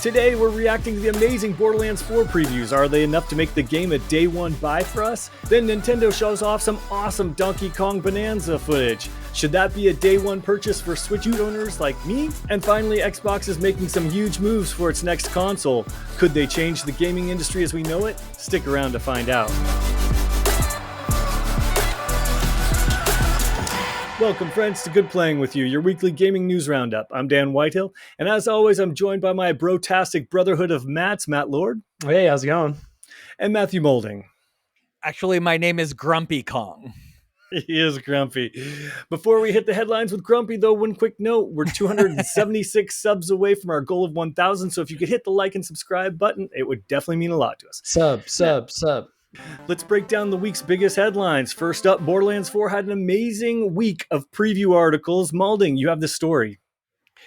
Today, we're reacting to the amazing Borderlands 4 previews. Are they enough to make the game a day one buy for us? Then Nintendo shows off some awesome Donkey Kong Bonanza footage. Should that be a day one purchase for Switch owners like me? And finally, Xbox is making some huge moves for its next console. Could they change the gaming industry as we know it? Stick around to find out. Welcome, friends, to Good Playing with You, your weekly gaming news roundup. I'm Dan Whitehill, and as always, I'm joined by my brotastic brotherhood of Matts, Matt Lord. Hey, how's it going? And Matthew Molding. Actually, my name is Grumpy Kong. He is grumpy. Before we hit the headlines with Grumpy, though, one quick note. We're 276 subs away from our goal of 1,000, so if you could hit the like and subscribe button, it would definitely mean a lot to us. Sub. Let's break down the week's biggest headlines. First up, Borderlands 4 had an amazing week of preview articles. Molding, you have the story.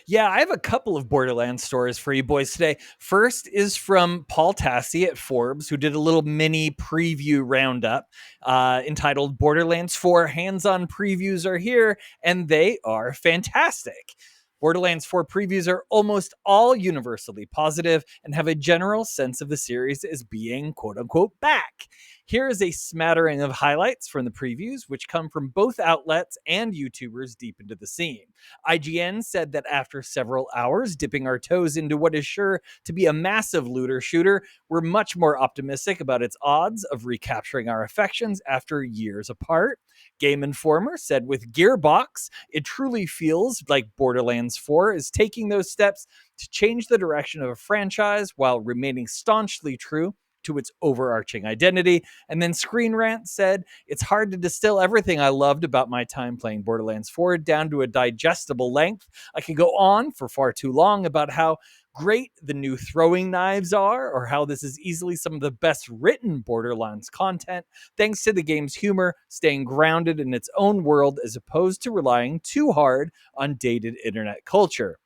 Yeah, I have a couple of Borderlands stories for you boys today. First is from Paul Tassi at Forbes, who did a little mini preview roundup entitled Borderlands 4 Hands-On Previews Are Here, and they are fantastic. Borderlands 4 previews are almost all universally positive and have a general sense of the series as being quote-unquote back. Here is a smattering of highlights from the previews, which come from both outlets and YouTubers deep into the scene. IGN said that after several hours dipping our toes into what is sure to be a massive looter shooter, we're much more optimistic about its odds of recapturing our affections after years apart. Game Informer said with Gearbox, it truly feels like Borderlands 4 is taking those steps to change the direction of a franchise while remaining staunchly true to its overarching identity. And then Screen Rant said, it's hard to distill everything I loved about my time playing Borderlands 4 down to a digestible length. I could go on for far too long about how great the new throwing knives are, or how this is easily some of the best written Borderlands content, thanks to the game's humor staying grounded in its own world as opposed to relying too hard on dated internet culture.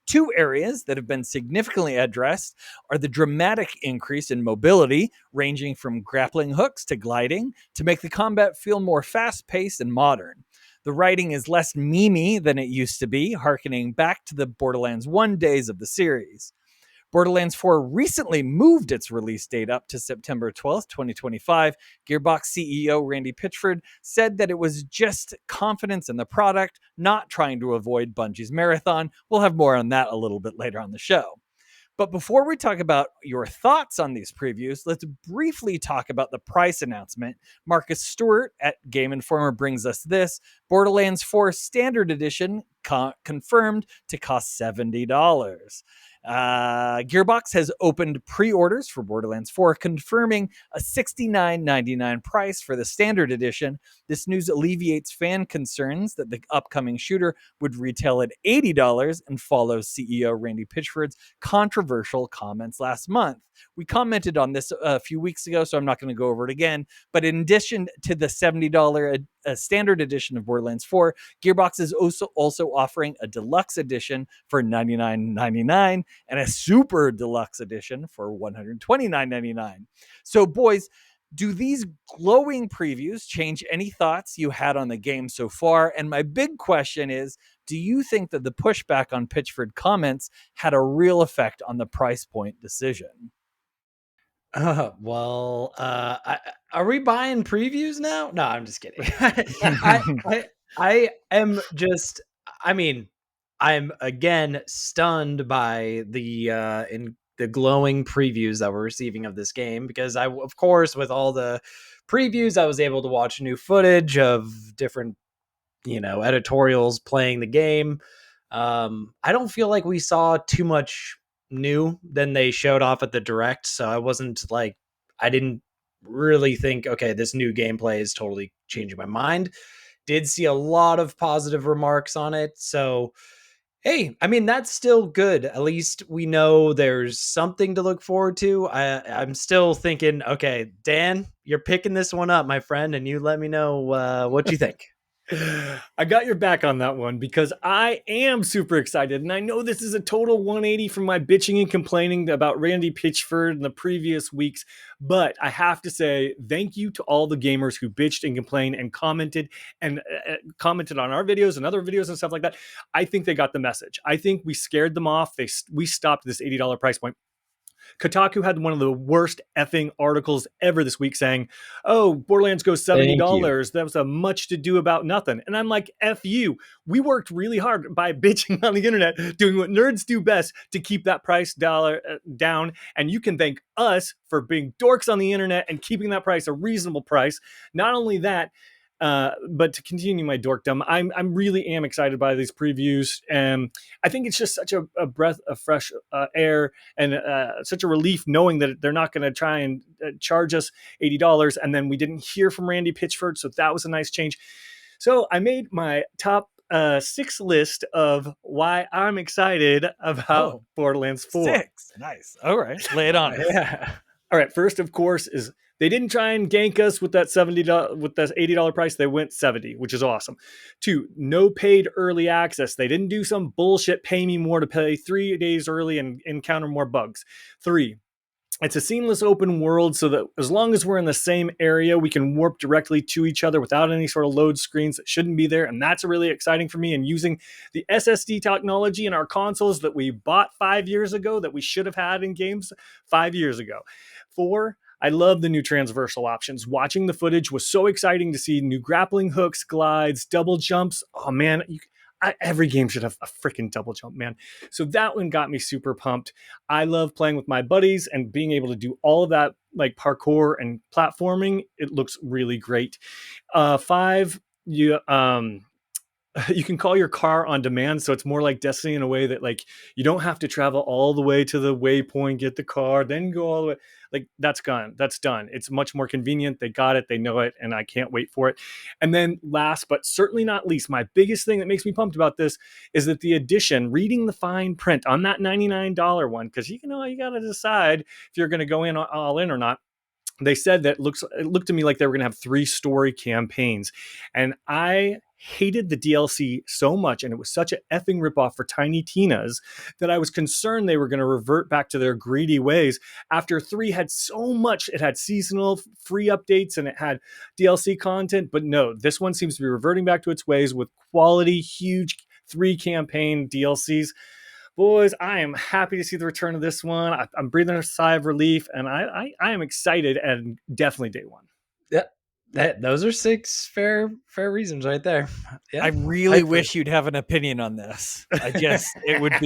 Two areas that have been significantly addressed are the dramatic increase in mobility, ranging from grappling hooks to gliding, to make the combat feel more fast-paced and modern. The writing is less memey than it used to be, harkening back to the Borderlands 1 days of the series. Borderlands 4 recently moved its release date up to September 12th, 2025. Gearbox CEO Randy Pitchford said that it was just confidence in the product, not trying to avoid Bungie's marathon. We'll have more on that a little bit later on the show. But before we talk about your thoughts on these previews, let's briefly talk about the price announcement. Marcus Stewart at Game Informer brings us this. Borderlands 4 Standard Edition confirmed to cost $70. Gearbox has opened pre-orders for Borderlands 4, confirming a $69.99 price for the standard edition. This news alleviates fan concerns that the upcoming shooter would retail at $80 and follows CEO Randy Pitchford's controversial comments last month. We commented on this a few weeks ago, so I'm not going to go over it again. But in addition to the $70 standard edition of Borderlands 4, Gearbox is also offering a deluxe edition for $99.99 and a super deluxe edition for $129.99. So, boys, do these glowing previews change any thoughts you had on the game so far? And my big question is, do you think that the pushback on Pitchford comments had a real effect on the price point decision? Are we buying previews now? No, I'm just kidding. I am just, I'm again stunned by the glowing previews that we're receiving of this game, because of course, with all the previews, I was able to watch new footage of different, editorials playing the game. I don't feel like we saw too much new than they showed off at the direct, so I didn't really think, okay, this new gameplay is totally changing my mind. Did see a lot of positive remarks on it, so hey, that's still good. At least we know there's something to look forward to. I'm still thinking, okay, Dan, you're picking this one up, my friend, and you let me know what you think. I got your back on that one because I am super excited. And I know this is a total 180 from my bitching and complaining about Randy Pitchford in the previous weeks. But I have to say, thank you to all the gamers who bitched and complained and commented on our videos and other videos and stuff like that. I think they got the message. I think we scared them off. We stopped this $80 price point. Kotaku had one of the worst effing articles ever this week saying, oh, Borderlands goes $70. That was a much to do about nothing. And I'm like, F you. We worked really hard by bitching on the internet, doing what nerds do best to keep that price dollar down. And you can thank us for being dorks on the internet and keeping that price a reasonable price. Not only that, but to continue my dorkdom, I'm really am excited by these previews, and I think it's just such a breath of fresh air and such a relief knowing that they're not going to try and charge us $80. And then we didn't hear from Randy Pitchford, so that was a nice change. So I made my top 6 list of why I'm excited about Borderlands 4. 6, nice. All right, lay it on. Yeah. All right, first, of course, is they didn't try and gank us with that $80 price. They went 70, which is awesome. 2, no paid early access. They didn't do some bullshit pay me more to pay 3 days early and encounter more bugs. 3, it's a seamless open world so that as long as we're in the same area, we can warp directly to each other without any sort of load screens that shouldn't be there. And that's really exciting for me. And using the SSD technology in our consoles that we bought 5 years ago that we should have had in games 5 years ago. 4, I love the new transversal options. Watching the footage was so exciting to see new grappling hooks, glides, double jumps. Oh man, every game should have a freaking double jump, man. So that one got me super pumped. I love playing with my buddies and being able to do all of that, like parkour and platforming. It looks really great. 5, you can call your car on demand, so it's more like Destiny in a way that like you don't have to travel all the way to the waypoint, get the car, then go all the way. Like that's done. It's much more convenient. They got it, they know it, and I can't wait for it. And then last but certainly not least, my biggest thing that makes me pumped about this is that the edition, reading the fine print on that $99 one, because you got to decide if you're going to go in all in or not. They said that it looked to me like they were going to have 3 story campaigns. And I hated the DLC so much, and it was such an effing ripoff for Tiny Tina's, that I was concerned they were going to revert back to their greedy ways after 3 had so much. It had seasonal free updates and it had DLC content. But no, this one seems to be reverting back to its ways with quality, huge 3 campaign DLCs. Boys, I am happy to see the return of this one. I'm breathing a sigh of relief, and I am excited, and definitely day one. Yeah, those are 6 fair reasons right there. Yeah, I really wish you'd have an opinion on this. It would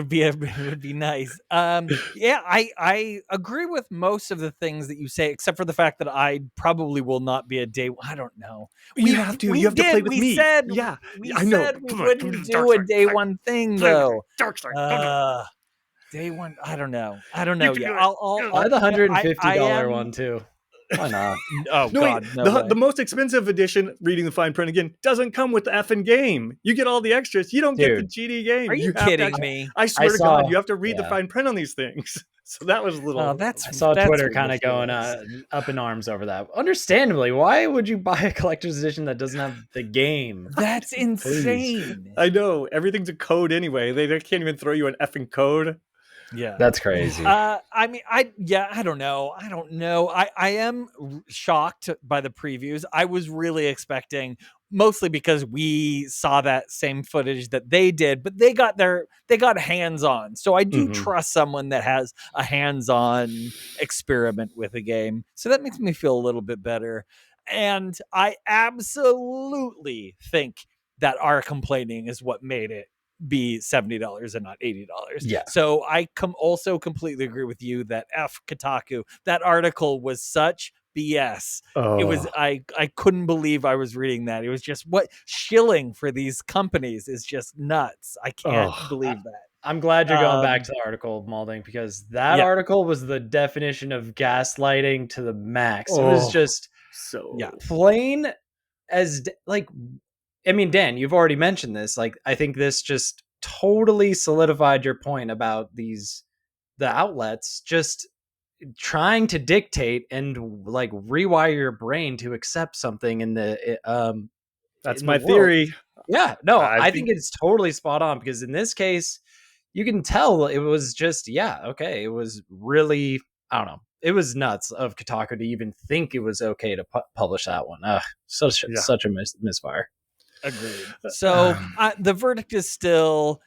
be nice. Yeah, I agree with most of the things that you say, except for the fact that I probably will not be a day. I don't know. You have to play with me. Yeah, I know. We wouldn't do a day one thing though. Day one. I don't know. Yeah, I'll buy the $150 one too. Why not? Oh no, God, wait, the most expensive edition, reading the fine print again, doesn't come with the effing game. You get all the extras. You don't get the GD game. Are you kidding me? I swear to God, you have to read the fine print on these things. So that was a little. I saw Twitter kind of going up in arms over that. Understandably, why would you buy a collector's edition that doesn't have the game? That's insane. I know, everything's a code anyway. They can't even throw you an effing code. Yeah, that's crazy. I mean, I don't know. I am shocked by the previews. I was really expecting, mostly because we saw that same footage that they did, but they got hands-on. So I do trust someone that has a hands-on experiment with a game. So that makes me feel a little bit better. And I absolutely think that our complaining is what made it be $70 and not $80. Yeah. So I also completely agree with you that F Kotaku, that article was such BS. It was, I couldn't believe I was reading that. It was just, what shilling for these companies is just nuts. I can't believe that. I'm glad you're going back to the article, Malding, because that article was the definition of gaslighting to the max. It was just plain as like, I mean, Dan, you've already mentioned this. Like, I think this just totally solidified your point about the outlets just trying to dictate and like rewire your brain to accept something in the That's in the my world. theory. Yeah, no, I I think think it's totally spot on because in this case, you can tell it was just, okay. It was really, I don't know. It was nuts of Kotaku to even think it was okay to publish that one. Ugh, yeah. such a misfire. Agreed. So the verdict is still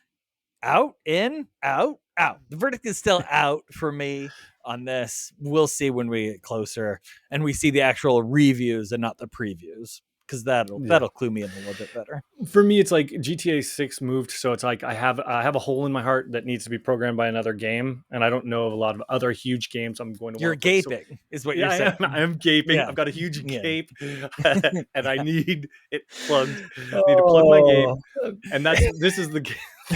out, in, out, out. The verdict is still out for me on this. We'll see when we get closer and we see the actual reviews and not the previews, because Yeah. that'll clue me in a little bit better. For me, it's like GTA 6 moved, so it's like I have a hole in my heart that needs to be programmed by another game, and I don't know of a lot of other huge games I'm going to You're want to play. So gaping, is what yeah, you're saying. I am gaping. Yeah, I've got a huge yeah. gape, and I need it plugged. I need to plug my gape, Oh, and this is the game.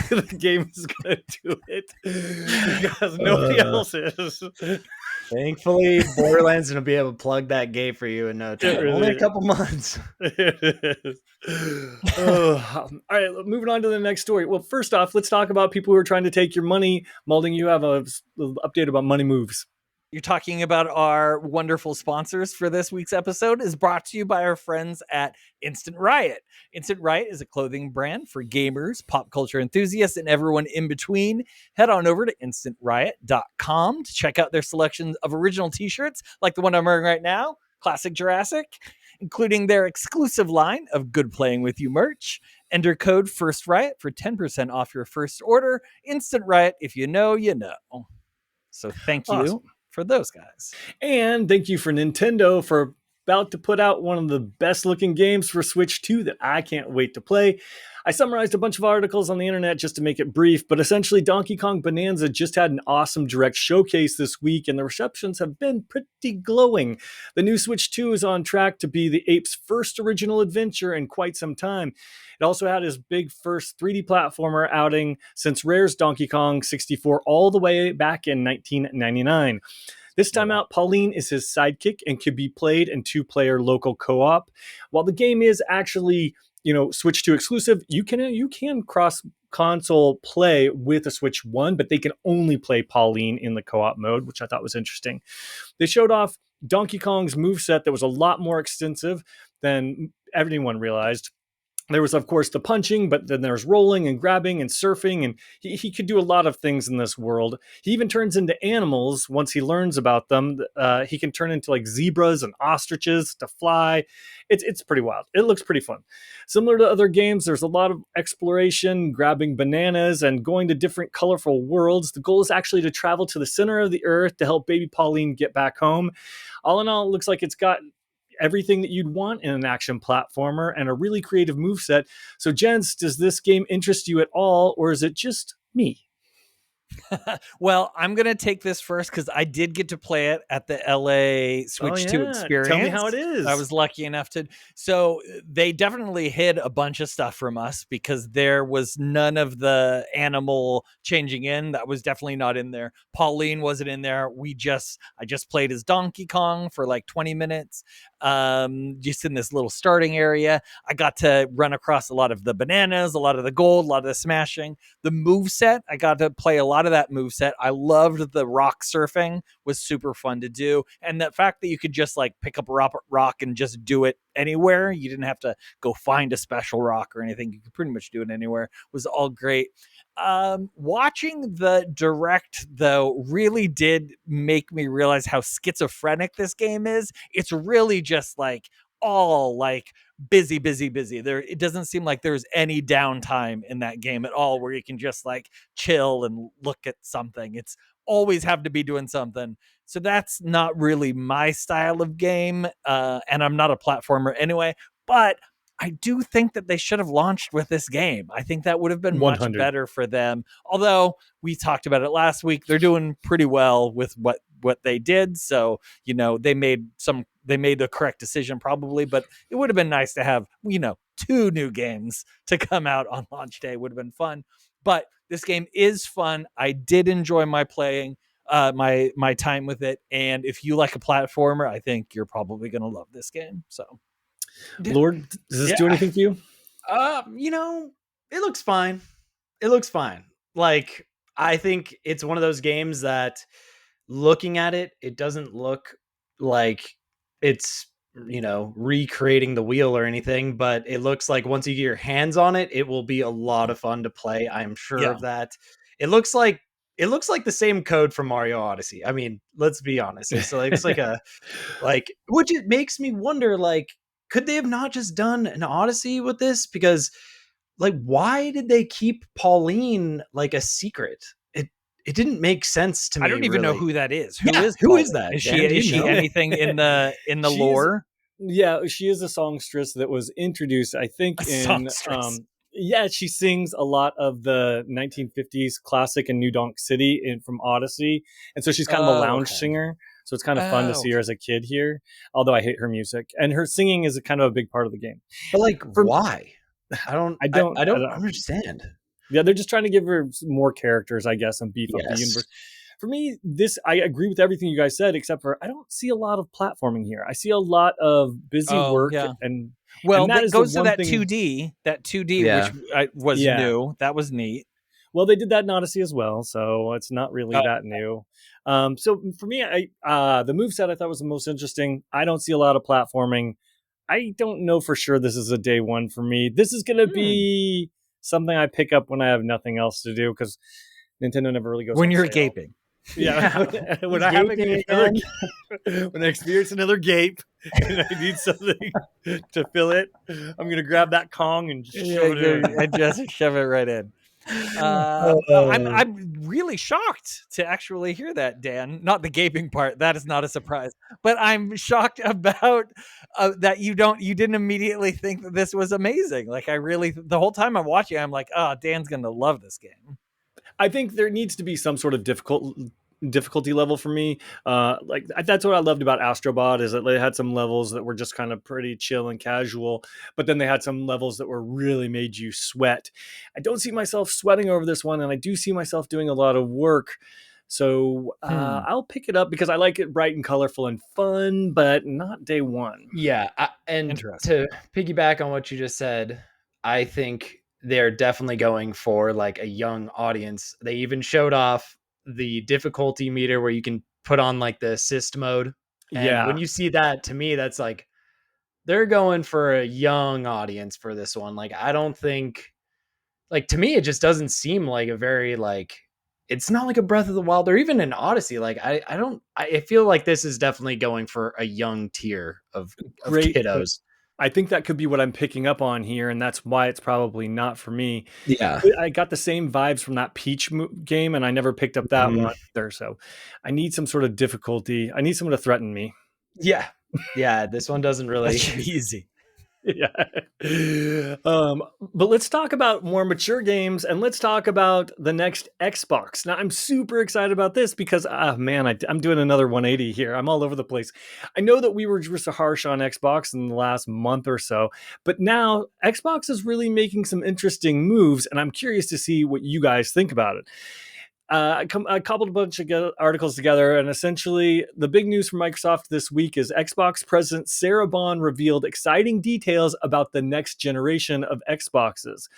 The game is gonna do it because nobody uh, else is. thankfully, Borderlands gonna be able to plug that gate for you in no It time. Only a really couple months. it is. All right, moving on to the next story. Well, first off, let's talk about people who are trying to take your money. Malding, you have a update about money moves. You're talking about our wonderful sponsors for this week's episode is brought to you by our friends at Instant Riot. Instant Riot is a clothing brand for gamers, pop culture enthusiasts, and everyone in between. Head on over to instantriot.com to check out their selection of original t-shirts like the one I'm wearing right now, Classic Jurassic, including their exclusive line of Good Playing With You merch. Enter code FIRSTRIOT for 10% off your first order. Instant Riot, if you know, you know. So thank you Awesome. for those guys. And thank you for Nintendo for about to put out one of the best looking games for Switch 2 that I can't wait to play. I summarized a bunch of articles on the internet just to make it brief, but essentially Donkey Kong Bonanza just had an awesome direct showcase this week, and the receptions have been pretty glowing. The new Switch 2 is on track to be the ape's first original adventure in quite some time. It also had his big first 3D platformer outing since Rare's Donkey Kong 64 all the way back in 1999. This time out, Pauline is his sidekick and can be played in 2-player local co-op. While the game is actually, Switch 2 exclusive, you can cross console play with a Switch 1, but they can only play Pauline in the co-op mode, which I thought was interesting. They showed off Donkey Kong's moveset that was a lot more extensive than everyone realized. There was, of course, the punching, but then there's rolling and grabbing and surfing, and he could do a lot of things in this world. He even turns into animals once he learns about them. He can turn into like zebras and ostriches to fly. It's pretty wild. It looks pretty fun. Similar to other games, there's a lot of exploration, grabbing bananas, and going to different colorful worlds. The goal is actually to travel to the center of the earth to help baby Pauline get back home. All in all, it looks like it's got everything that you'd want in an action platformer and a really creative moveset. So, gents, does this game interest you at all, or is it just me? Well, I'm going to take this first because I did get to play it at the LA Switch 2 experience. Tell me how it is. I was lucky enough to. So they definitely hid a bunch of stuff from us because there was none of the animal changing in. That was definitely not in there. Pauline wasn't in there. I just played as Donkey Kong for like 20 minutes, just in this little starting area. I got to run across a lot of the bananas, a lot of the gold, a lot of the smashing. The moveset, I got to play a lot of that moveset. I loved the rock surfing, was super fun to do. And the fact that you could just like pick up a rock and just do it anywhere, you didn't have to go find a special rock or anything. You could pretty much do it anywhere, was all great. Watching the direct, though, really did make me realize how schizophrenic this game is. It's really just like all like busy. It doesn't seem like there's any downtime in that game at all where you can just like chill and look at something. It's always have to be doing something. So that's not really my style of game. And I'm not a platformer anyway, but I do think that they should have launched with this game. I think that would have been 100. much better for them. Although we talked about it last week, they're doing pretty well with what they did. So, they made the correct decision probably, but it would have been nice to have, 2 new games to come out on launch day. Would have been fun. But this game is fun. I did enjoy my playing, my time with it. And if you like a platformer, I think you're probably going to love this game. So, Lord, does this do anything for you? It looks fine. It looks fine. Like, I think it's one of those games that looking at it, it doesn't look like it's recreating the wheel or anything, but it looks like once you get your hands on it, it will be a lot of fun to play. I'm sure of that. It looks like the same code from Mario Odyssey. I mean, let's be honest. It's like a which it makes me wonder, like, could they have not just done an Odyssey with this? Because like, why did they keep Pauline like a secret? It didn't make sense to me. I don't even know really. who that is. Who is that? Is Dan? Do you she know? anything in the She's- lore? Yeah, she is a songstress that was introduced, I think, A in songstress. yeah, she sings a lot of the 1950s classic in New Donk City from Odyssey, and so she's kind of a lounge Okay. singer. So it's kind of fun to see her as a kid here. Although I hate her music, and her singing is kind of a big part of the game. But like, why? I don't don't understand. Yeah, they're just trying to give her more characters, I guess, and beef up the Yes. universe. For me, I agree with everything you guys said, except for I don't see a lot of platforming here. I see a lot of busy work, Yeah. and Well, that that is the goes to one that thing- 2D, Yeah. which was Yeah. new. That was neat. well, they did that in Odyssey as well, so it's not really that new. So for me, the moveset I thought was the most interesting. I don't see a lot of platforming. I don't know for sure this is a day one for me. This is going to be something I pick up when I have nothing else to do because Nintendo never really goes When on you're sale. gaping. Yeah, when I have when I experience another gape and I need something to fill it, I'm gonna grab that Kong and just shove it in. I just shove it right in. Oh. I'm really shocked to actually hear that, Dan. Not the gaping part. That is not a surprise. But I'm shocked about that you didn't immediately think that this was amazing. Like the whole time I'm watching, I'm like, oh, Dan's gonna love this game. I think there needs to be some sort of difficulty level for me. Like that's what I loved about Astrobot is that they had some levels that were just kind of pretty chill and casual, but then they had some levels that were really made you sweat. I don't see myself sweating over this one, and I do see myself doing a lot of work. So I'll pick it up because I like it bright and colorful and fun, but not day one. Yeah, and Interesting. to piggyback on what you just said, I think they're definitely going for like a young audience. They even showed off the difficulty meter where you can put on like the assist mode. And when Yeah. you see that, to me, that's like they're going for a young audience for this one. Like, I don't think, like, to me, it just doesn't seem like a very like. It's not like a Breath of the Wild or even an Odyssey. Like, I feel like this is definitely going for a young tier of Great. kiddos. I think that could be what I'm picking up on here, and that's why it's probably not for me. Yeah. I got the same vibes from that Peach game, and I never picked up that one either. So I need some sort of difficulty. I need someone to threaten me. Yeah. Yeah. This one doesn't really. That should be easy. Yeah. But let's talk about more mature games and let's talk about the next Xbox. Now, I'm super excited about this because, man, I'm doing another 180 here. I'm all over the place. I know that we were just harsh on Xbox in the last month or so, but now Xbox is really making some interesting moves, and I'm curious to see what you guys think about it. I coupled a bunch of articles together, and essentially the big news from Microsoft this week is Xbox President Sarah Bond revealed exciting details about the next generation of Xboxes.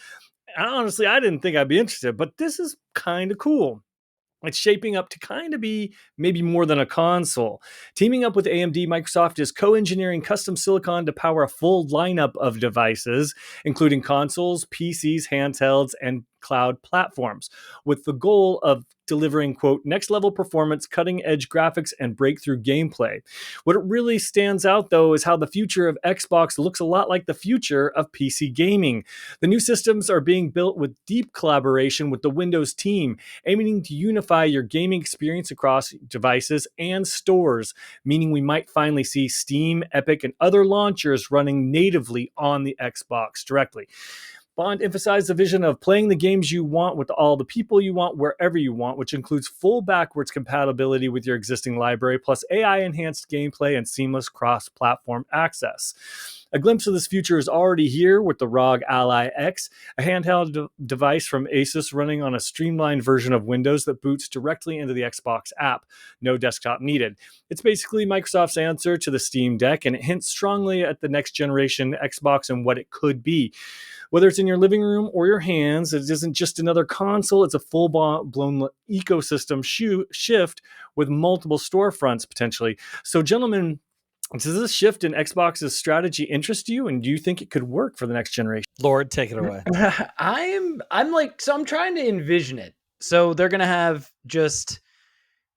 And honestly, I didn't think I'd be interested, but this is kind of cool. It's shaping up to kind of be maybe more than a console. Teaming up with AMD, Microsoft is co-engineering custom silicon to power a full lineup of devices, including consoles, PCs, handhelds, and cloud platforms, with the goal of delivering, quote, next level performance, cutting edge graphics, and breakthrough gameplay. What it really stands out, though, is how the future of Xbox looks a lot like the future of PC gaming. The new systems are being built with deep collaboration with the Windows team, aiming to unify your gaming experience across devices and stores, meaning we might finally see Steam, Epic, and other launchers running natively on the Xbox directly. Bond emphasized the vision of playing the games you want with all the people you want wherever you want, which includes full backwards compatibility with your existing library, plus AI-enhanced gameplay and seamless cross-platform access. A glimpse of this future is already here with the ROG Ally X, a handheld device from Asus running on a streamlined version of Windows that boots directly into the Xbox app. No desktop needed. It's basically Microsoft's answer to the Steam Deck, and it hints strongly at the next generation Xbox and what it could be. Whether it's in your living room or your hands, it isn't just another console, it's a full-blown ecosystem shift with multiple storefronts potentially. So, gentlemen, Does this shift in Xbox's strategy interest you, and do you think it could work for the next generation? Lord, take it away. I'm like, so I'm trying to envision it. So they're gonna have just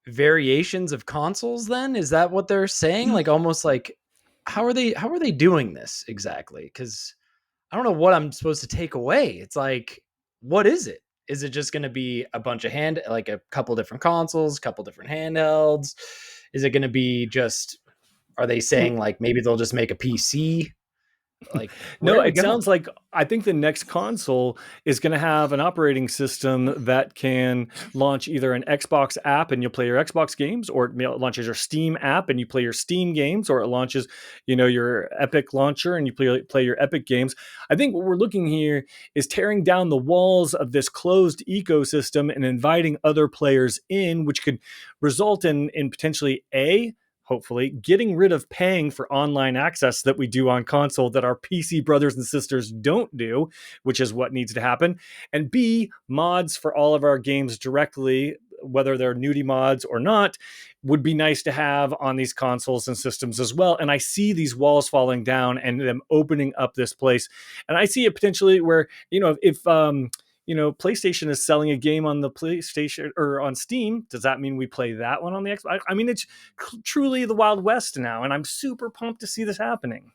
variations of consoles then? Is that what they're saying? Like almost like how are they doing this exactly? Because I don't know what I'm supposed to take away. It's like, what is it? Is it just going to be a bunch of like a couple different consoles, couple different handhelds? Is it going to be just, are they saying like maybe they'll just make a PC? Like, where No, are we it going? sounds like I think the next console is going to have an operating system that can launch either an Xbox app and you'll play your Xbox games, or it launches your Steam app and you play your Steam games, or it launches, your Epic launcher and you play your Epic games. I think what we're looking here is tearing down the walls of this closed ecosystem and inviting other players in, which could result in potentially hopefully getting rid of paying for online access that we do on console that our PC brothers and sisters don't do, which is what needs to happen. And B, mods for all of our games directly, whether they're nudie mods or not, would be nice to have on these consoles and systems as well. And I see these walls falling down and them opening up this place. And I see it potentially where, if PlayStation is selling a game on the PlayStation or on Steam, does that mean we play that one on the Xbox? I mean, it's truly the Wild West now, and I'm super pumped to see this happening.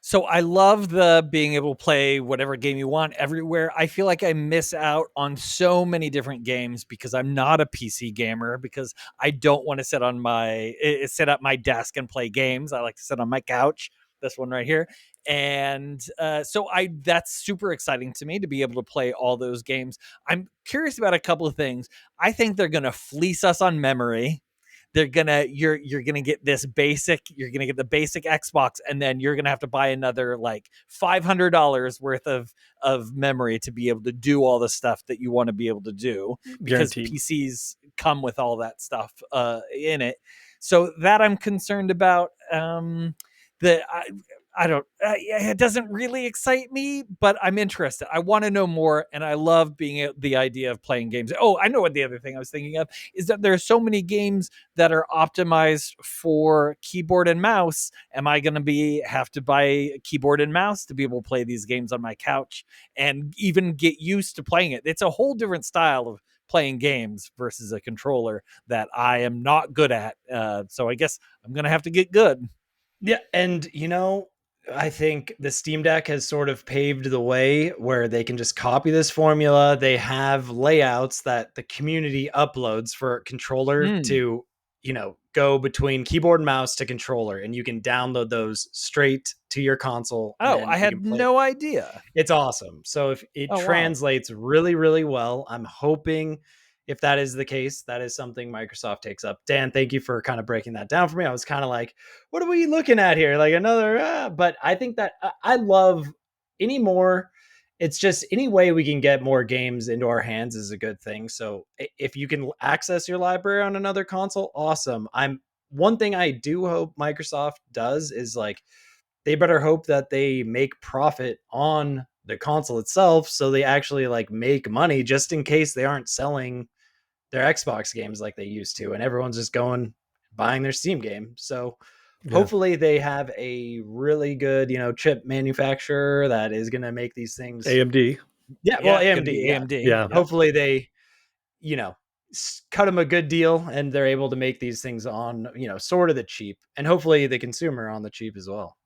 So I love the being able to play whatever game you want everywhere. I feel like I miss out on so many different games because I'm not a PC gamer, because I don't want to sit at my desk and play games. I like to sit on my couch, this one right here. And so that's super exciting to me to be able to play all those games. I'm curious about a couple of things. I think they're going to fleece us on memory. You're gonna get you're gonna get the basic Xbox, and then you're gonna have to buy another like $500 worth of memory to be able to do all the stuff that you want to be able to do, because Guaranteed. PCs come with all that stuff in it. So that I'm concerned about. That I don't. It doesn't really excite me, but I'm interested. I want to know more, and I love the idea of playing games. Oh, I know what the other thing I was thinking of is that there are so many games that are optimized for keyboard and mouse. Am I going to have to buy a keyboard and mouse to be able to play these games on my couch and even get used to playing it? It's a whole different style of playing games versus a controller that I am not good at. So I guess I'm going to have to get good. Yeah, and I think the Steam Deck has sort of paved the way where they can just copy this formula. They have layouts that the community uploads for controller to, go between keyboard and mouse to controller, and you can download those straight to your console Oh, and I you can had play. no idea. It's awesome. So if it Oh, wow. translates really, really well, I'm hoping if that is the case, that is something Microsoft takes up. Dan, thank you for kind of breaking that down for me. I was kind of like, what are we looking at here? Like another, but I think that I love any more. It's just any way we can get more games into our hands is a good thing. So if you can access your library on another console, awesome. One thing I do hope Microsoft does is like, they better hope that they make profit on the console itself, so they actually like make money, just in case they aren't selling their Xbox games like they used to and everyone's just going buying their Steam game. So hopefully they have a really good, chip manufacturer that is going to make these things. AMD. Yeah, well, Yeah, it's gonna AMD, be yeah. AMD. Yeah. Hopefully they, you know, cut them a good deal and they're able to make these things on, sort of the cheap, and hopefully the consumer on the cheap as well.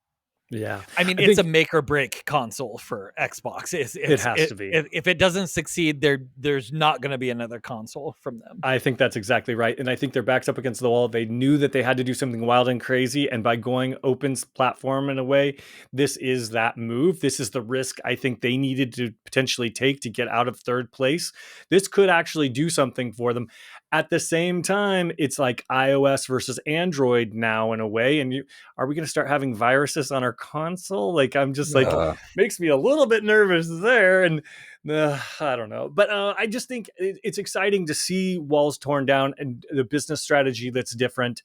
Yeah. I mean, I it's a think make or break console for Xbox. it has to be. If it doesn't succeed, there's not going to be another console from them. I think that's exactly right. And I think their backs up against the wall. They knew that they had to do something wild and crazy. And by going open platform in a way, this is that move. This is the risk I think they needed to potentially take to get out of third place. This could actually do something for them. At the same time, it's like iOS versus Android now in a way. And are we going to start having viruses on our console? Like, I'm just like, makes me a little bit nervous there. And I don't know. But I just think it's exciting to see walls torn down and the business strategy that's different.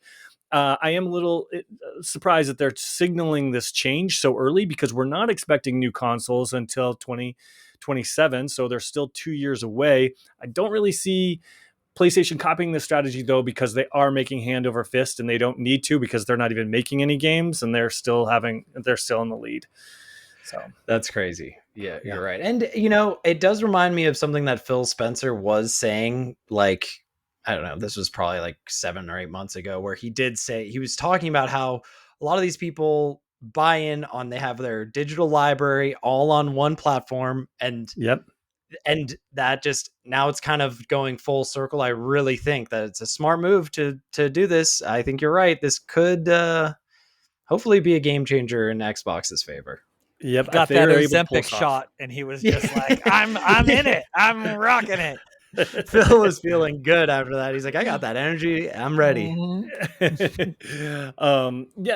I am a little surprised that they're signaling this change so early, because we're not expecting new consoles until 2027. So they're still 2 years away. I don't really see PlayStation copying this strategy though, because they are making hand over fist and they don't need to because they're not even making any games and they're still in the lead. So that's crazy. Yeah, you're right. And it does remind me of something that Phil Spencer was saying, like, I don't know, this was probably like 7 or 8 months ago, where he was talking about how a lot of these people buy in on, they have their digital library all on one platform, and yep. That just, now it's kind of going full circle. I really think that it's a smart move to do this. I think you're right. This could hopefully be a game changer in Xbox's favor. Yep. He got they that were able to pull Ozempic this off. shot, and he was just like, "I'm in it. I'm rocking it." Phil was feeling good after that. He's like, I got that energy. I'm ready. Yeah,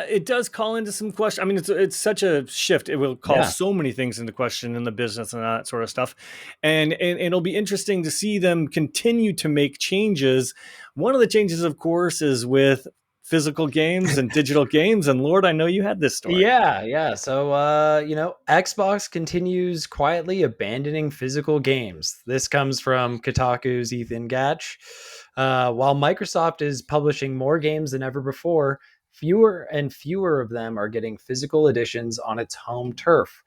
it does call into some question. I mean, it's such a shift. It will call so many things into question in the business and that sort of stuff. And it'll be interesting to see them continue to make changes. One of the changes, of course, is with physical games and digital games. And Lord, I know you had this story. Yeah. So, Xbox continues quietly abandoning physical games. This comes from Kotaku's Ethan Gatch. While Microsoft is publishing more games than ever before, fewer and fewer of them are getting physical editions on its home turf.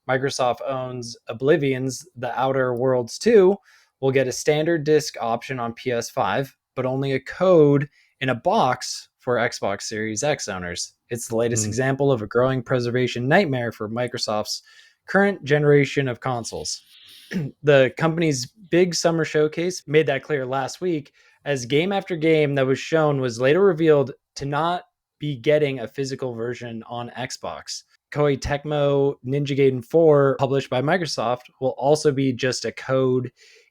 Microsoft owns Oblivion's The Outer Worlds 2 will get a standard disc option on PS5, but only a code in a box for Xbox Series X owners. It's the latest example of a growing preservation nightmare for Microsoft's current generation of consoles. The company's big summer showcase made that clear last week, as game after game that was shown was later revealed to not be getting a physical version on Xbox. Koei Tecmo Ninja Gaiden 4, published by Microsoft, will also be just a code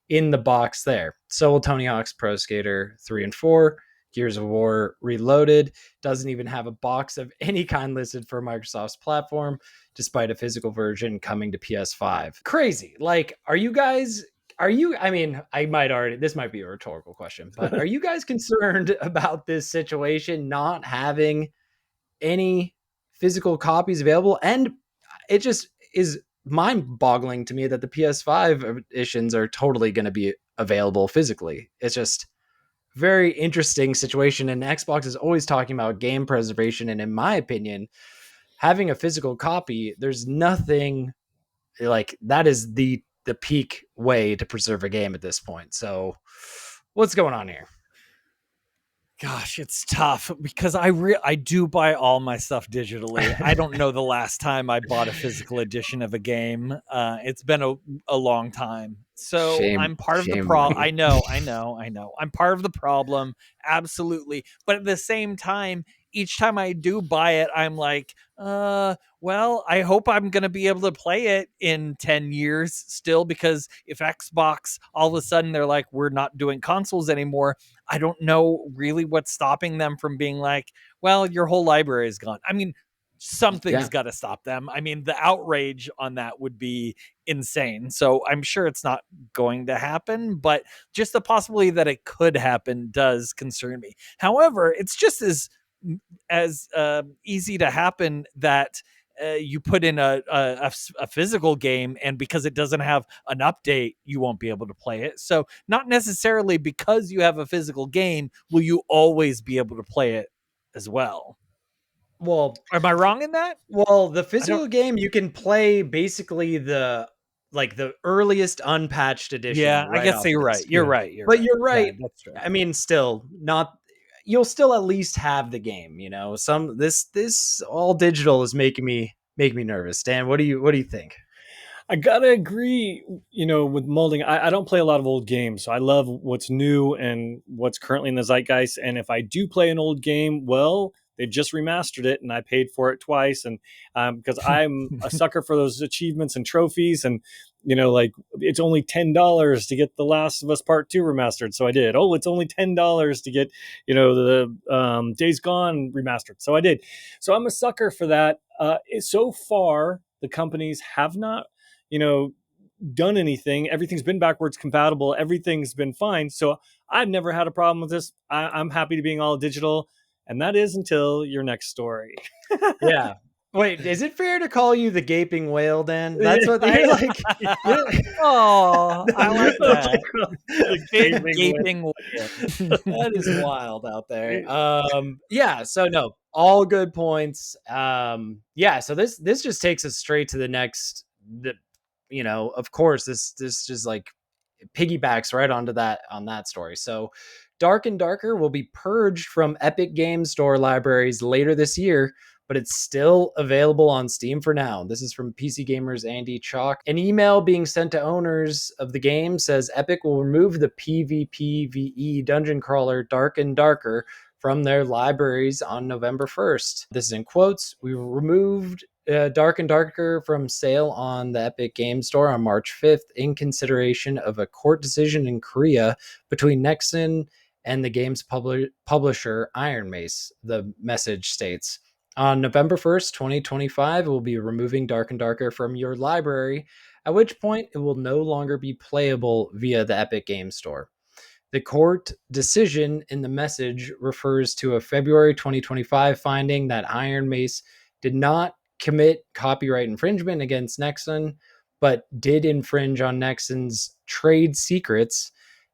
in the box there. So will Tony Hawk's Pro Skater 3 and 4. Gears of War Reloaded doesn't even have a box of any kind listed for Microsoft's platform, despite a physical version coming to PS5. Crazy. Like, I mean, this might be a rhetorical question, but are you guys concerned about this situation not having any physical copies available? And it just is mind-boggling to me that the PS5 editions are totally going to be available physically. It's just very interesting situation, and Xbox is always talking about game preservation, and in my opinion, having a physical copy, there's nothing like that is the peak way to preserve a game at this point. So what's going on here? Gosh, it's tough because I do buy all my stuff digitally. I don't know the last time I bought a physical edition of a game. It's been a long time. So I'm part of the problem. I know. I'm part of the problem. Absolutely. But at the same time, each time I do buy it, I'm like, well, I hope I'm going to be able to play it in 10 years still, because if Xbox, all of a sudden they're like, we're not doing consoles anymore, I don't know really what's stopping them from being like, well, your whole library is gone. I mean, something's got to stop them. I mean, the outrage on that would be insane. So I'm sure it's not going to happen, but just the possibility that it could happen does concern me. However, it's just as easy to happen that you put in a physical game, and because it doesn't have an update, you won't be able to play it. So not necessarily because you have a physical game will you always be able to play it as well. Well, am I wrong in that? Well, the physical game, you can play basically the earliest unpatched edition. Yeah, right, I guess you're right. You're right. You're right. Yeah, that's true. I mean, still not. You'll still at least have the game. This all digital is making me nervous. Dan, what do you think? I gotta agree, with molding. I don't play a lot of old games, so I love what's new and what's currently in the zeitgeist. And if I do play an old game, well, they just remastered it, and I paid for it twice. And because I'm a sucker for those achievements and trophies, and like it's only $10 to get The Last of Us Part 2 remastered, so I did. Oh, it's only $10 to get the Days Gone remastered, so I did. So I'm a sucker for that. So far, the companies have not done anything. Everything's been backwards compatible. Everything's been fine. So I've never had a problem with this. I'm happy to being all digital. And that is until your next story. Yeah. Wait, is it fair to call you the gaping whale, Dan? That's what you're like. Oh, I like that. The Big gaming whale. gaping whale. That is wild out there. Yeah, so no, all good points. Yeah, so this just takes us straight to the next the of course this just like piggybacks right onto that on that story. So Dark and Darker will be purged from Epic Games Store libraries later this year, but it's still available on Steam for now. This is from PC Gamer's Andy Chalk. An email being sent to owners of the game says Epic will remove the PvPvE dungeon crawler Dark and Darker from their libraries on November 1st. This is in quotes. We removed Dark and Darker from sale on the Epic Game Store on March 5th in consideration of a court decision in Korea between Nexon and the game's publisher Iron Mace, the message states. On November 1st, 2025, we'll be removing Dark and Darker from your library, at which point it will no longer be playable via the Epic Game Store. The court decision in the message refers to a February 2025 finding that Iron Mace did not commit copyright infringement against Nexon, but did infringe on Nexon's trade secrets.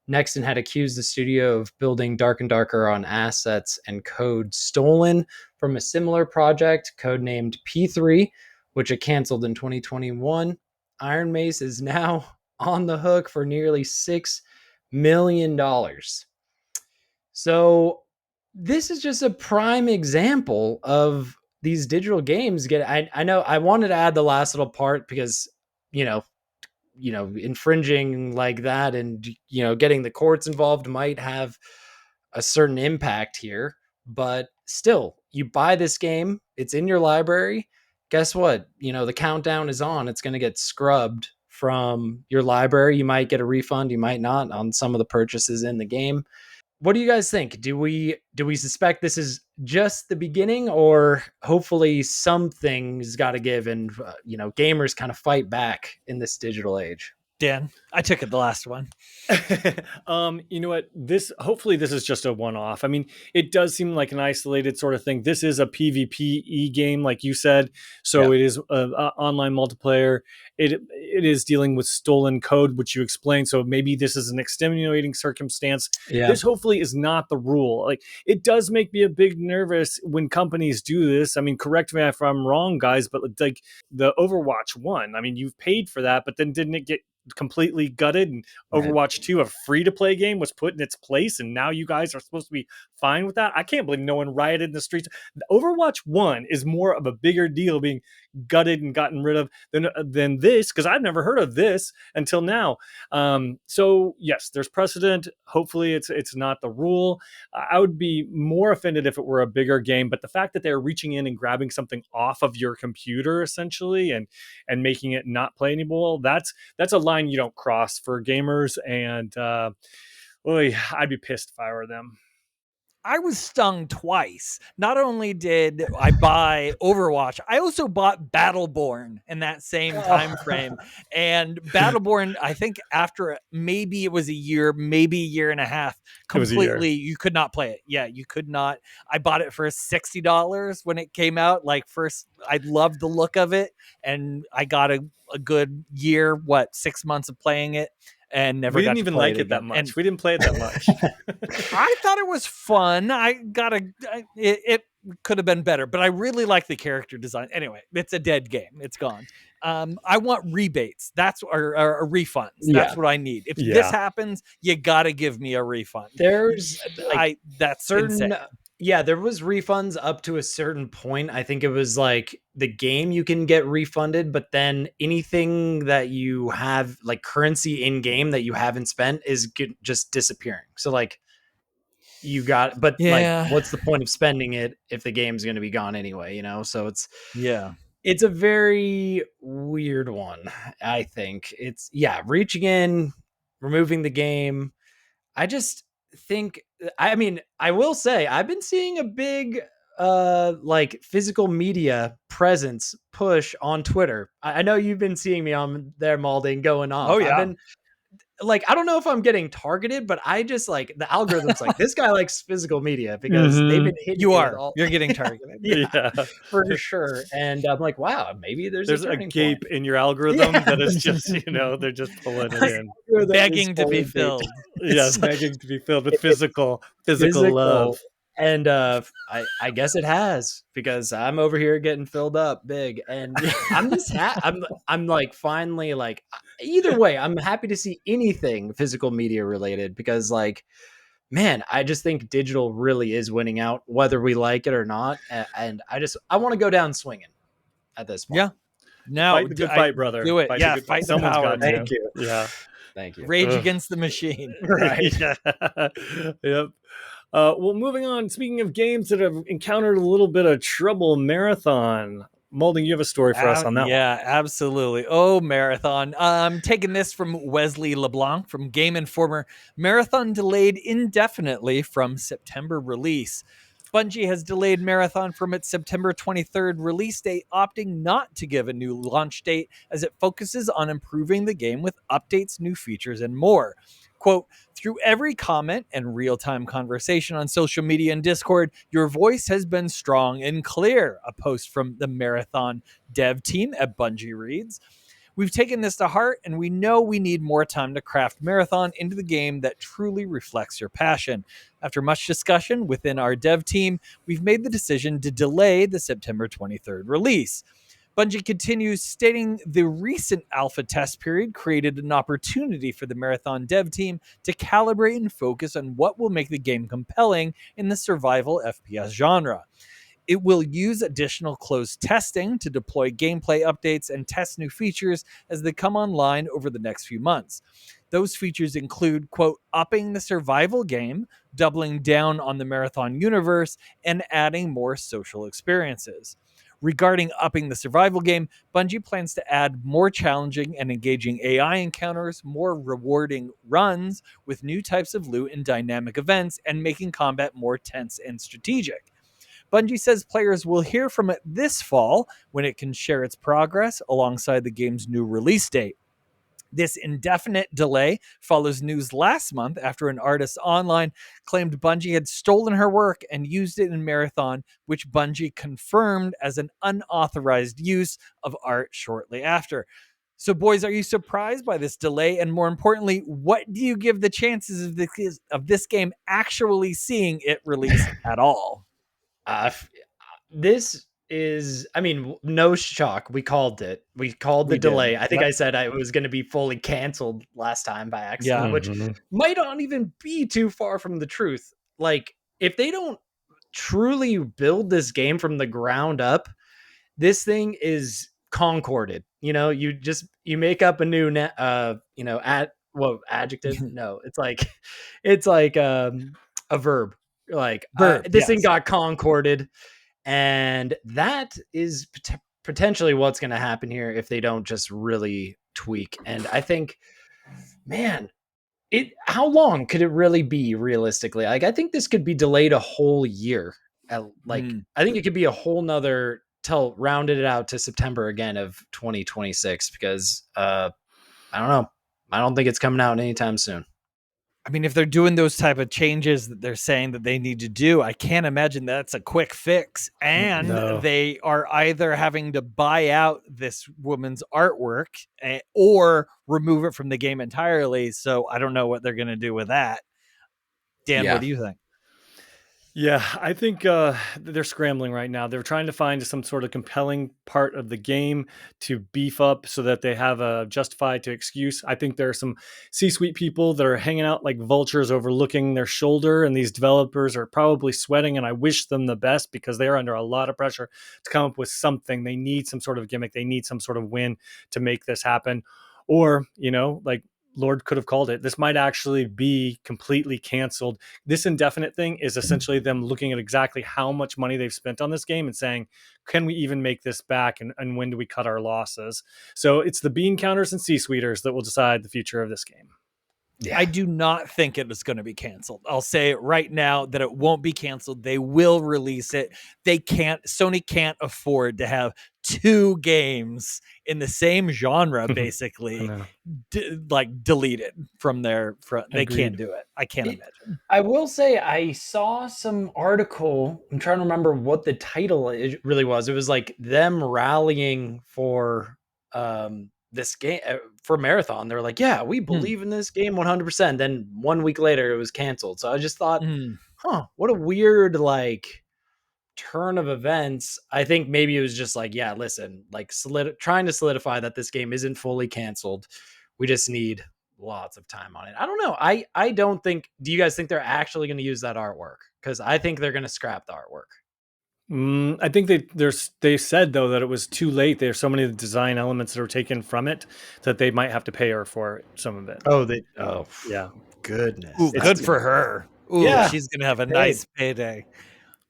Nexon had accused the studio of building Dark and Darker on assets and code stolen from a similar project, codenamed P3, which it canceled in 2021. Iron Mace is now on the hook for nearly $6 million. So this is just a prime example of these digital games I know I wanted to add the last little part because you know infringing like that and getting the courts involved might have a certain impact here, but still, you buy this game, it's in your library. Guess what? The countdown is on. It's going to get scrubbed from your library. You might get a refund, you might not on some of the purchases in the game. What do you guys think? Do we suspect this is just the beginning, or hopefully something's got to give and gamers kind of fight back in this digital age? Dan, I took it the last one. You know what? Hopefully this is just a one-off. I mean, it does seem like an isolated sort of thing. This is a PvPe game, like you said, so it is online multiplayer. It is dealing with stolen code, which you explained. So maybe this is an extenuating circumstance. Yeah. This hopefully is not the rule. Like, it does make me a bit nervous when companies do this. I mean, correct me if I'm wrong, guys, but like the Overwatch 1, I mean, you've paid for that, but then didn't it get completely gutted and Overwatch 2, a free-to-play game, was put in its place, and now you guys are supposed to be fine with that? I can't believe no one rioted in the streets. Overwatch 1 is more of a bigger deal being gutted and gotten rid of than this, because I've never heard of this until now. So yes, there's precedent. Hopefully it's not the rule. I would be more offended if it were a bigger game, but the fact that they're reaching in and grabbing something off of your computer essentially and making it not playable, that's a line you don't cross for gamers. And I'd be pissed if I were them. I was stung twice. Not only did I buy Overwatch, I also bought Battleborn in that same time frame. And Battleborn, I think after maybe it was a year, maybe a year and a half, completely, you could not play it. Yeah, you could not. I bought it for $60 when it came out. Like, first, I loved the look of it, and I got a good year, 6 months of playing it. And never. We didn't even like it that much. And we didn't play it that much. I thought it was fun. It could have been better, but I really like the character design. Anyway, it's a dead game. It's gone. I want rebates. Or refunds. That's what I need. If this happens, you got to give me a refund. There's that's certain. Insane. Yeah, there was refunds up to a certain point. I think it was like the game you can get refunded, but then anything that you have, like currency in game that you haven't spent, is just disappearing. So like you got, but like, what's the point of spending it if the game's going to be gone anyway? So it's a very weird one. I think it's reaching in, removing the game. I just think, I mean, I will say I've been seeing a big like physical media presence push on Twitter. I know you've been seeing me on there, Malding, going off. Oh yeah. like, I don't know if I'm getting targeted, but I just like the algorithm's like, this guy likes physical media because they've been hitting me with all. You're getting targeted. Yeah, Yeah. for sure. And I'm like, wow, maybe there's a There's a turning point. gape in your algorithm that is just, they're just pulling it in. Begging to be filled. Yeah, It's begging to be filled with it's physical physical. love. And I guess it has, because I'm over here getting filled up big, and I'm just I'm like finally like either way, I'm happy to see anything physical media related, because like, man, I just think digital really is winning out whether we like it or not, and I want to go down swinging at this point. Yeah. Now, Fight the good fight, brother. do it. Fight the Yeah, good fight. fight the Someone's power, got to. man. Thank you. Yeah. Thank you. Rage Ugh. against the machine. Right. Yeah. Yep. Well, moving on. Speaking of games that have encountered a little bit of trouble, Marathon. Molding, you have a story for us on that one. Yeah, absolutely. Oh, Marathon. Taking this from Wesley LeBlanc from Game Informer. Marathon delayed indefinitely from September release. Bungie has delayed Marathon from its September 23rd release date, opting not to give a new launch date as it focuses on improving the game with updates, new features, and more. Quote, through every comment and real-time conversation on social media and Discord, your voice has been strong and clear, a post from the Marathon dev team at Bungie reads. We've taken this to heart, and we know we need more time to craft Marathon into the game that truly reflects your passion. After much discussion within our dev team, we've made the decision to delay the September 23rd release. Bungie continues, stating the recent alpha test period created an opportunity for the Marathon dev team to calibrate and focus on what will make the game compelling in the survival FPS genre. It will use additional closed testing to deploy gameplay updates and test new features as they come online over the next few months. Those features include, quote, upping the survival game, doubling down on the Marathon universe, and adding more social experiences. Regarding upping the survival game, Bungie plans to add more challenging and engaging AI encounters, more rewarding runs with new types of loot and dynamic events, and making combat more tense and strategic. Bungie says players will hear from it this fall when it can share its progress alongside the game's new release date. This indefinite delay follows news last month after an artist online claimed Bungie had stolen her work and used it in Marathon, which Bungie confirmed as an unauthorized use of art shortly after. So, boys, are you surprised by this delay? And more importantly, what do you give the chances of this game actually seeing it released at all? This is, I mean, no shock. We called it. We called the We did. delay. I think Yep. I said it was going to be fully canceled last time by accident, Yeah. which Mhm. might not even be too far from the truth. Like, if they don't truly build this game from the ground up, this thing is concorded. You make up a new adjective. No, it's like a verb. Like, Verb, this thing yes. got concorded, and that is potentially what's going to happen here if they don't just really tweak. And I think, man, how long could it really be realistically? Like, I think this could be delayed a whole year. I think it could be a whole nother till rounded it out to September again of 2026, because I don't know. I don't think it's coming out anytime soon. I mean, if they're doing those type of changes that they're saying that they need to do, I can't imagine that's a quick fix. And No. they are either having to buy out this woman's artwork or remove it from the game entirely. So I don't know what they're going to do with that. Dan, Yeah. what do you think? Yeah, I think they're scrambling right now. They're trying to find some sort of compelling part of the game to beef up so that they have a justified to excuse. I think there are some C-suite people that are hanging out like vultures overlooking their shoulder, and these developers are probably sweating, and I wish them the best because they're under a lot of pressure to come up with something. They need some sort of gimmick. They need some sort of win to make this happen. Or, like Lord could have called it, this might actually be completely canceled. This indefinite thing is essentially them looking at exactly how much money they've spent on this game and saying, can we even make this back? And when do we cut our losses? So it's the bean counters and C-suiters that will decide the future of this game. Yeah. I do not think it is going to be canceled. I'll say it right now that it won't be canceled. They will release it. Sony can't afford to have two games in the same genre, I basically, know. deleted from their front. They can't Agreed. do it. I can't imagine. I will say I saw some article. I'm trying to remember what the title really was. It was like them rallying for this game for Marathon. They're like, yeah, we believe in this game 100%. Then 1 week later, it was canceled. So I just thought, what a weird like turn of events. I think maybe it was just like, yeah, listen, like trying to solidify that this game isn't fully canceled. We just need lots of time on it. I don't know. I don't think. Do you guys think they're actually going to use that artwork? Because I think they're going to scrap the artwork. I think they said though that it was too late. There's so many design elements that were taken from it that they might have to pay her for some of it. Oh Yeah. goodness. Ooh, good for her. Ooh, Yeah. she's gonna have a nice payday.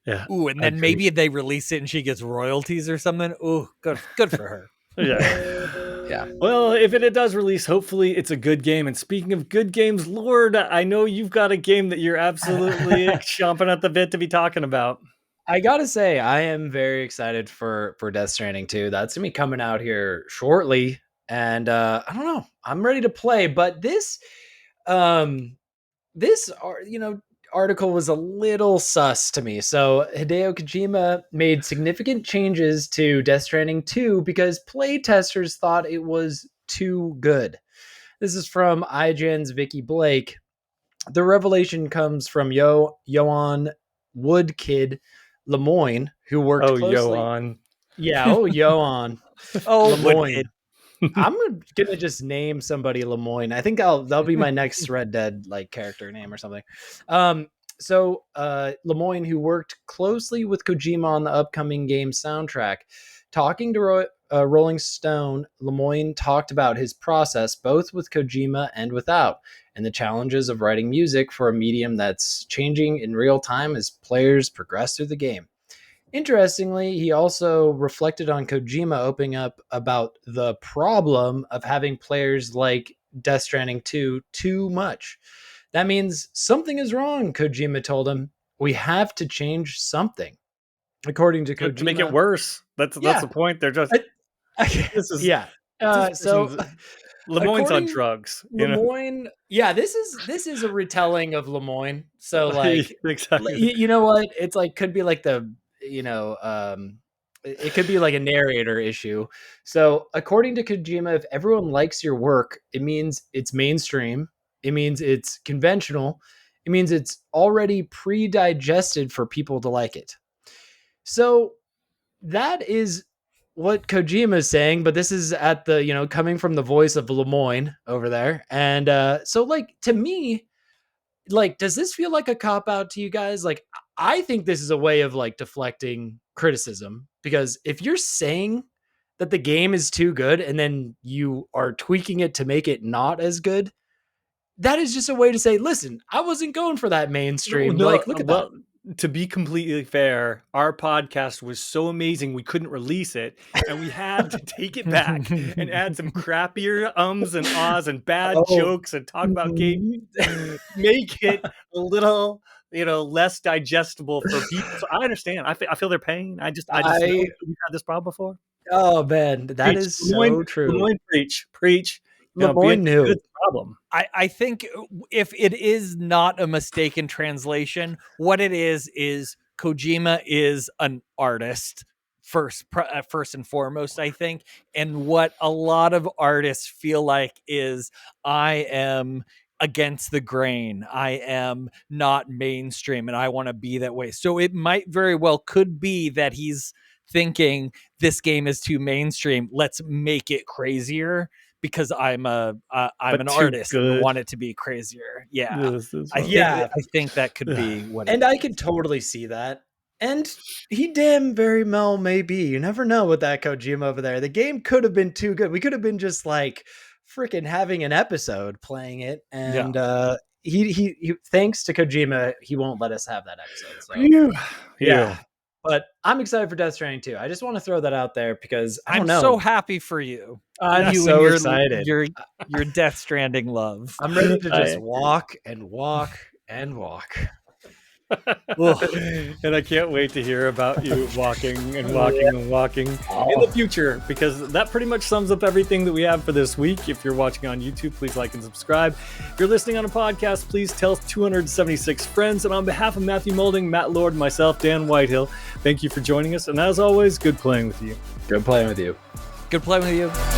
Yeah. Ooh, and then maybe they release it and she gets royalties or something. Ooh, good for her. Yeah. Well, if it does release, hopefully it's a good game. And speaking of good games, Lord, I know you've got a game that you're absolutely chomping at the bit to be talking about. I gotta say, I am very excited for Death Stranding 2. That's gonna be coming out here shortly, and I don't know. I'm ready to play, but um, article was a little sus to me. So Hideo Kojima made significant changes to Death Stranding 2 because playtesters thought it was too good. This is from IGN's Vicky Blake. The revelation comes from Johan Woodkid Lemoyne, who worked closely. Johan. Yeah, Johan Lemoyne. Woodkid. I'm gonna just name somebody Lemoyne. I think that'll be my next Red Dead like character name or something. So Lemoyne, who worked closely with Kojima on the upcoming game soundtrack, talking to Rolling Stone, Lemoyne talked about his process both with Kojima and without, and the challenges of writing music for a medium that's changing in real time as players progress through the game. Interestingly, he also reflected on Kojima opening up about the problem of having players like Death Stranding 2 too much. That means something is wrong, Kojima told him. We have to change something. According to Kojima. To make it worse. That's the point. They're just this is yeah. So Lemoyne's on drugs. Lemoyne, this is a retelling of Lemoyne. So like exactly. You know what? It's like could be like the it could be like a narrator issue. So according to Kojima, if everyone likes your work, it means it's mainstream. It means it's conventional. It means it's already pre-digested for people to like it. So that is what Kojima is saying, but this is at the, coming from the voice of Lemoyne over there. And so like to me, like, does this feel like a cop out to you guys? Like, I think this is a way of like deflecting criticism, because if you're saying that the game is too good and then you are tweaking it to make it not as good, that is just a way to say, listen, I wasn't going for that mainstream. No, like, look at that. To be completely fair, our podcast was so amazing we couldn't release it, and we had to take it back and add some crappier ums and ahs and bad jokes and talk about games, make it a little, less digestible for people. So I understand. I feel their pain. I just know we've had this problem before. Oh man, that is so true. Lemoyne, preach. Lemoyne knew. Good problem. I think if it is not a mistaken translation, what it is Kojima is an artist first and foremost, I think. And what a lot of artists feel like is I am against the grain. I am not mainstream and I want to be that way. So it might very well could be that he's thinking this game is too mainstream. Let's make it crazier because I'm an artist and want it to be crazier. Yeah. I think that could be what and I could totally see that. And he damn very well may be. You never know with that Kojima over there. The game could have been too good. We could have been just like freaking having an episode playing it. And he thanks to Kojima, he won't let us have that episode. So yeah. But I'm excited for Death Stranding 2. I just want to throw that out there because I don't I'm know. so happy for you. I'm You so and excited. your Death Stranding love. I'm ready to just walk and walk and walk. And I can't wait to hear about you walking and walking and walking in the future, because that pretty much sums up everything that we have for this week. If you're watching on YouTube, please like and subscribe. If you're listening on a podcast, please tell 276 friends. And on behalf of Matthew Moulding, Matt Lord, and myself, Dan Whitehill, thank you for joining us. And as always, good playing with you. Good playing with you. Good playing with you.